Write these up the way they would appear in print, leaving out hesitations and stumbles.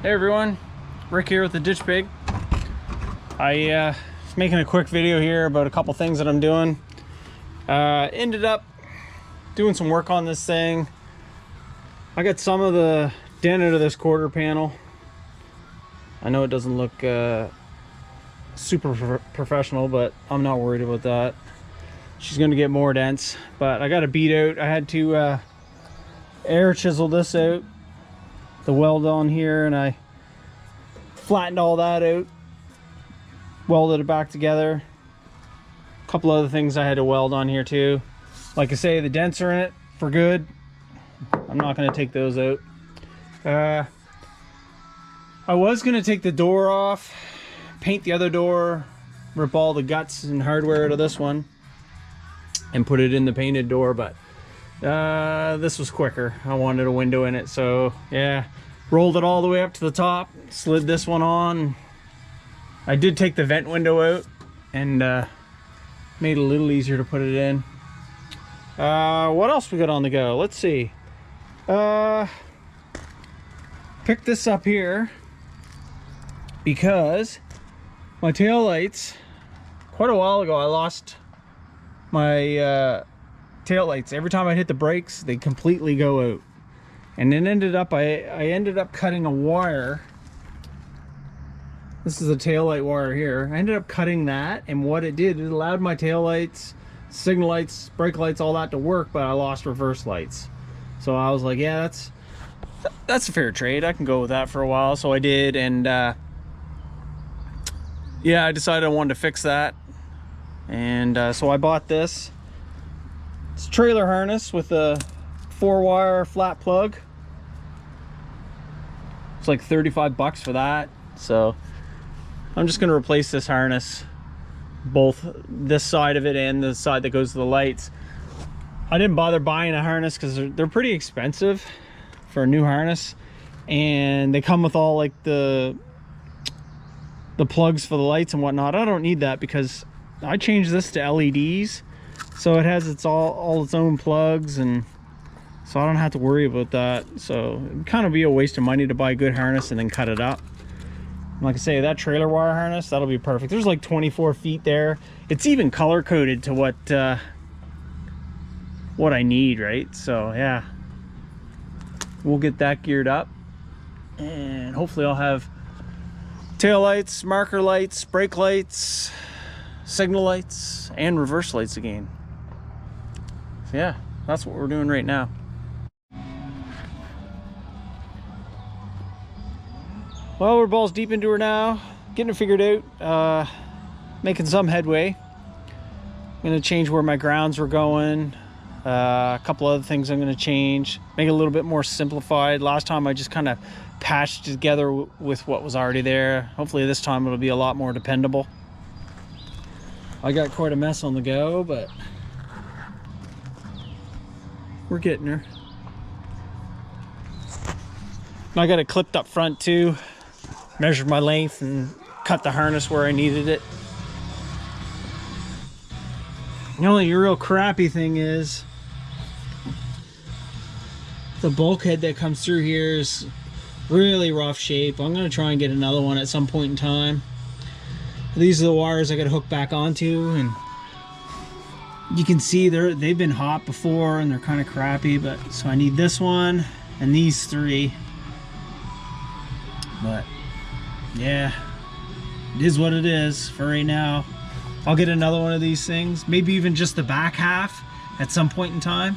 Hey everyone, Rick here with the Ditch Pig. I was making a quick video here about a couple things that I'm doing. Ended up doing some work on this thing. I got some of the dent out of this quarter panel. I know it doesn't look super professional, but I'm not worried about that. She's gonna get more dents, but I got a beat out. I had to air chisel this out, the weld on here, and I flattened all that out, welded it back together. A couple other things I had to weld on here too. Like I say, the dents are in it for good. I'm not going to take those out. I was going to take the door off, paint the other door, rip all the guts and hardware out of this one and put it in the painted door, but this was quicker. I wanted a window in it, so yeah, rolled it all the way up to the top, slid this one on. I did take the vent window out and made it a little easier to put it in. What else we got on the go? Let's see. Picked this up here because my tail lights, quite a while ago I lost my tail lights. Every time I hit the brakes, they completely go out. And then I ended up cutting a wire. This is a tail light wire here. I ended up cutting that, and what it did, it allowed my tail lights, signal lights, brake lights, all that to work, but I lost reverse lights. So I was like, yeah, that's a fair trade. I can go with that for a while. So I did, and yeah, I decided I wanted to fix that. And so I bought this. It's a trailer harness with a 4-wire flat plug. It's like 35 bucks for that. So I'm just gonna replace this harness, both this side of it and the side that goes to the lights. I didn't bother buying a harness because they're pretty expensive for a new harness, and they come with all like the plugs for the lights and whatnot. I don't need that because I changed this to LEDs, so it has all its own plugs, and so I don't have to worry about that. So it'd kind of be a waste of money to buy a good harness and then cut it up. Like I say, that trailer wire harness, that'll be perfect. There's like 24 feet there. It's even color coded to what I need, right? So yeah, we'll get that geared up, and hopefully I'll have tail lights, marker lights, brake lights, signal lights, and reverse lights again. So yeah, that's what we're doing right now. Well, we're balls deep into her now, getting it figured out, making some headway. I'm gonna change where my grounds were going. A couple other things I'm gonna change, make it a little bit more simplified. Last time I just kind of patched together with what was already there. Hopefully this time it'll be a lot more dependable. I got quite a mess on the go, but we're getting her. I got it clipped up front too. Measured my length and cut the harness where I needed it. The only real crappy thing is the bulkhead that comes through here is really rough shape. I'm gonna try and get another one at some point in time. These are the wires I gotta hook back onto, and you can see they've been hot before and they're kind of crappy, but so I need this one and these three. But yeah, it is what it is for right now. I'll get another one of these things, maybe even just the back half at some point in time,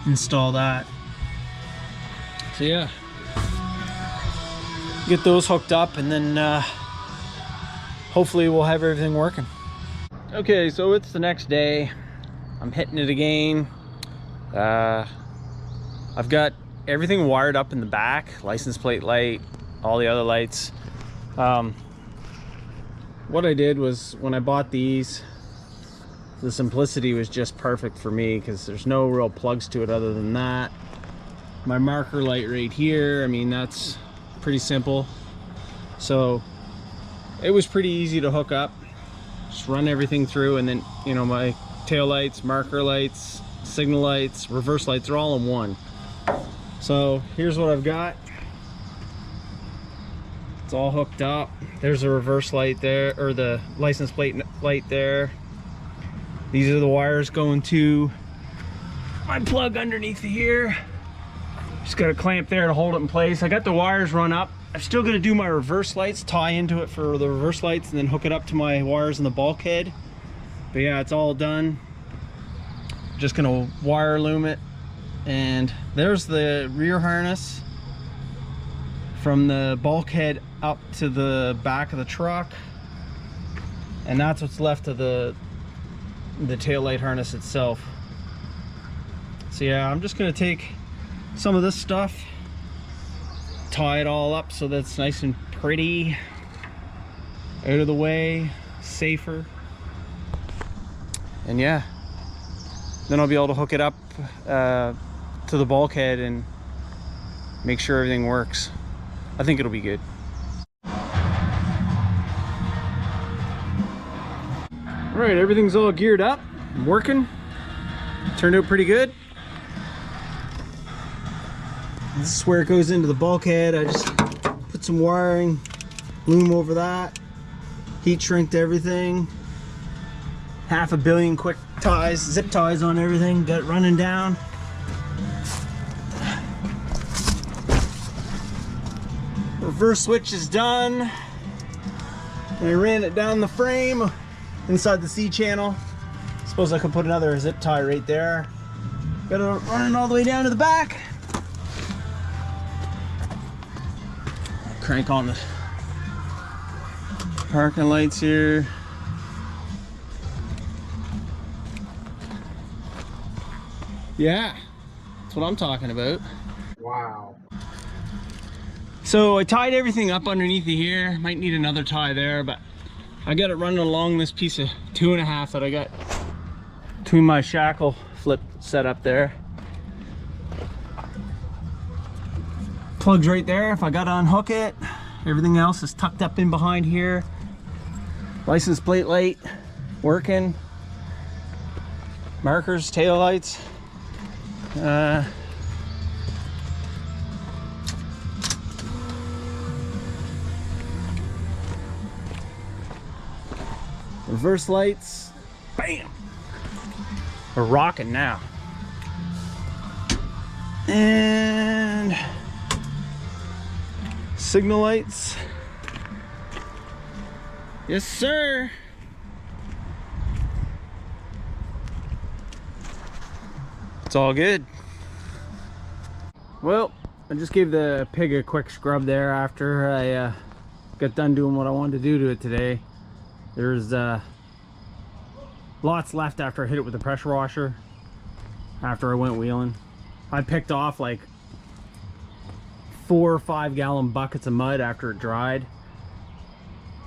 install that. So yeah, get those hooked up, and then hopefully we'll have everything working. Okay, so it's the next day. I'm hitting it again. I've got everything wired up in the back, license plate light, all the other lights. What I did was, when I bought these, the simplicity was just perfect for me because there's no real plugs to it other than that. My marker light right here, I mean, that's pretty simple. So it was pretty easy to hook up. Just run everything through, and then, you know, my tail lights, marker lights, signal lights, reverse lights are all in one. So here's what I've got. It's all hooked up. There's a reverse light there, or the license plate light there. These are the wires going to my plug underneath here. Just got a clamp there to hold it in place. I got the wires run up. I'm still gonna do my reverse lights, tie into it for the reverse lights, and then hook it up to my wires in the bulkhead. But yeah, it's all done. Just gonna wire loom it. And there's the rear harness from the bulkhead up to the back of the truck. And that's what's left of the taillight harness itself. So yeah, I'm just gonna take some of this stuff, tie it all up so that's nice and pretty, out of the way, safer. And yeah, then I'll be able to hook it up to the bulkhead and make sure everything works. I think it'll be good. All right, everything's all geared up, working. Turned out pretty good. This is where it goes into the bulkhead. I just put some wiring, loom over that, heat shrinked everything. 500 million quick ties, zip ties on everything, got it running down. Reverse switch is done. I ran it down the frame inside the C channel. Suppose I could put another zip tie right there. Got it running all the way down to the back. Crank on the parking lights here. Yeah, that's what I'm talking about. Wow. So I tied everything up underneath here. Might need another tie there, but I got it running along this piece of 2.5 that I got between my shackle flip set up there. Plugs right there if I gotta unhook it. Everything else is tucked up in behind here. License plate light working. Markers, tail lights. Reverse lights. Bam! We're rocking now. And signal lights. Yes, sir. It's all good. Well, I just gave the pig a quick scrub there after I got done doing what I wanted to do to it today. There's lots left after I hit it with the pressure washer after I went wheeling. I picked off like 4 or 5 gallon buckets of mud after it dried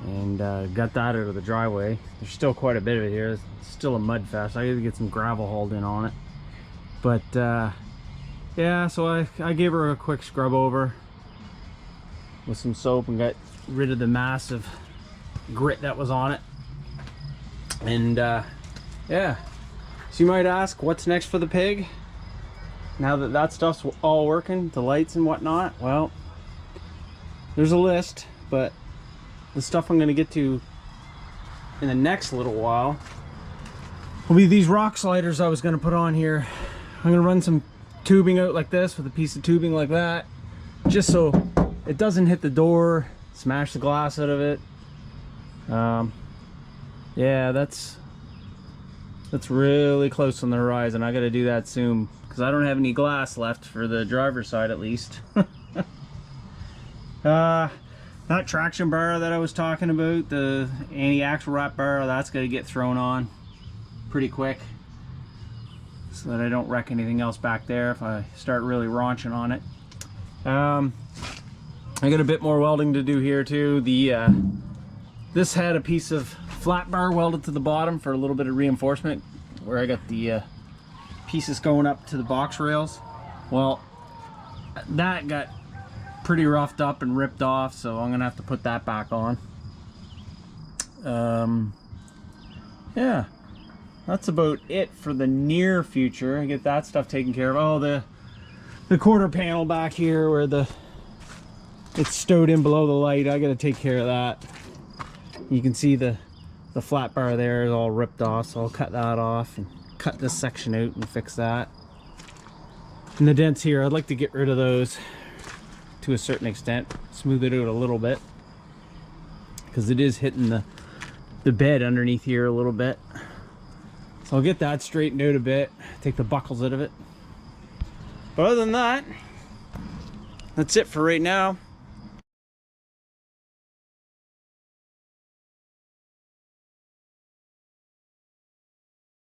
and got that out of the driveway. There's still quite a bit of it here. It's still a mud fest. I gotta get some gravel hauled in on it. But yeah, so I gave her a quick scrub over with some soap and got rid of the massive grit that was on it. And yeah, so you might ask, what's next for the pig? Now that that stuff's all working, the lights and whatnot, well, there's a list, but the stuff I'm gonna get to in the next little while will be these rock sliders I was gonna put on here. I'm gonna run some tubing out like this with a piece of tubing like that, just so it doesn't hit the door, smash the glass out of it. Yeah, that's really close on the horizon. I gotta do that soon because I don't have any glass left for the driver's side, at least. That traction bar that I was talking about, the anti-axle wrap bar, that's gonna get thrown on pretty quick so that I don't wreck anything else back there if I start really raunching on it. I got a bit more welding to do here too. This had a piece of flat bar welded to the bottom for a little bit of reinforcement where I got the pieces going up to the box rails. Well, that got pretty roughed up and ripped off, so I'm gonna have to put that back on. Yeah, that's about it for the near future. I get that stuff taken care of. Oh, the quarter panel back here where the It's stowed in below the light. I gotta take care of that. You can see the flat bar there is all ripped off, so I'll cut that off and cut this section out and fix that. And the dents here, I'd like to get rid of those to a certain extent, smooth it out a little bit, because it is hitting the bed underneath here a little bit. So I'll get that straightened out a bit, take the buckles out of it. But other than that, that's it for right now.